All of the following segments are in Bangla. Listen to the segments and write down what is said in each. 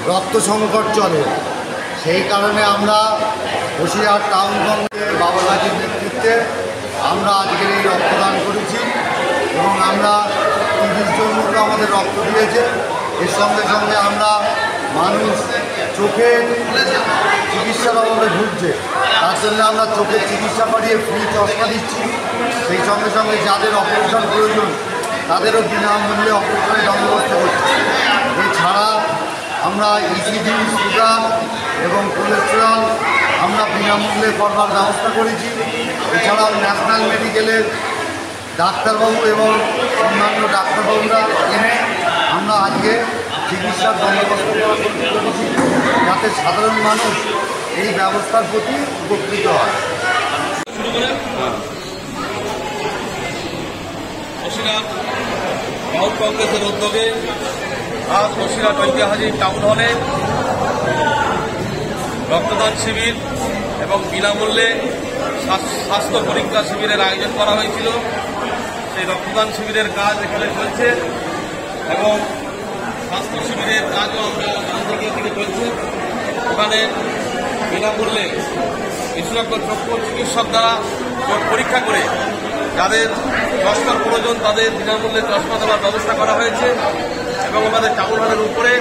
রক্ত সংকট চলে। সেই কারণে আমরা বসিরহাট টাউন কংগ্রেসের বাবাগাজীর নেতৃত্বে আমরা আজকের এই রক্তদান করেছি এবং আমরা 30 জন মতো আমাদের রক্ত দিয়েছে। এর সঙ্গে সঙ্গে আমরা মানুষ চোখের চিকিৎসার অভাবে ভুগছে, তার জন্য আমরা চোখের চিকিৎসা করিয়ে ফ্রি চশমা দিচ্ছি। সেই সঙ্গে সঙ্গে যাদের অপারেশন প্রয়োজন তাদেরও বিনামূল্যে অপারেশনের বন্দোবস্ত করছি। এছাড়া আমরা ইসিজি, সুগার এবং কোলেস্টেরল আমরা বিনামূল্যে করবার ব্যবস্থা করেছি। এছাড়াও ন্যাশনাল মেডিকেলের ডাক্তারবাবু এবং অন্যান্য ডাক্তারবাবুরা এনে আমরা আজকে চিকিৎসার বন্দোবস্ত করেছি, যাতে সাধারণ মানুষ এই ব্যবস্থার প্রতি উপকৃত হয়। বসিরহাট টাউন কংগ্রেসের উদ্যোগে আজ বসিরহাট ঐতিহাসিক টাউন হলে রক্তদান শিবির এবং বিনামূল্যে স্বাস্থ্য পরীক্ষা শিবিরের আয়োজন করা হয়েছিল। সেই রক্তদান শিবিরের কাজ এখানে চলছে এবং স্বাস্থ্য শিবিরের কাজও আমরা থেকে চলছে। ওখানে বিনামূল্যে বিশেষজ্ঞ চক্ষু চিকিৎসক দ্বারা চোখ পরীক্ষা করে যাদের চশমার প্রয়োজন তাদের বিনামূল্যে চশমা দেওয়ার ব্যবস্থা করা হয়েছে এবং আমাদের টাউন হলের উপরে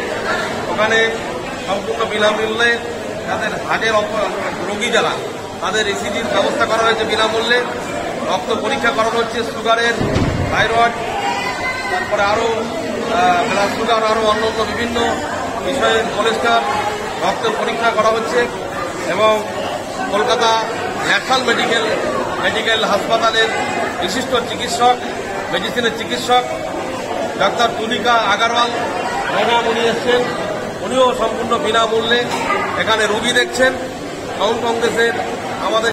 ওখানে সম্পূর্ণ বিনামূল্যে যাদের হার্টের রোগী যারা তাদের ইসিজির ব্যবস্থা করা হয়েছে বিনামূল্যে। রক্ত পরীক্ষা করানো হচ্ছে, সুগারের, থাইরয়েড, তারপরে আরও ব্লাড সুগার, আরও অন্যান্য বিভিন্ন বিষয়ের কোলেস্ট্রল রক্তের পরীক্ষা করা হচ্ছে এবং কলকাতা ন্যাশনাল মেডিকেল হাসপাতালের বিশিষ্ট চিকিৎসক, মেডিসিনের চিকিৎসক ডাক্তার তুলিকা আগারওয়াল ম্যাডাম উনি এসছেন, উনিও সম্পূর্ণ বিনামূল্যে এখানে রোগী দেখছেন। টাউন কংগ্রেসের আমাদের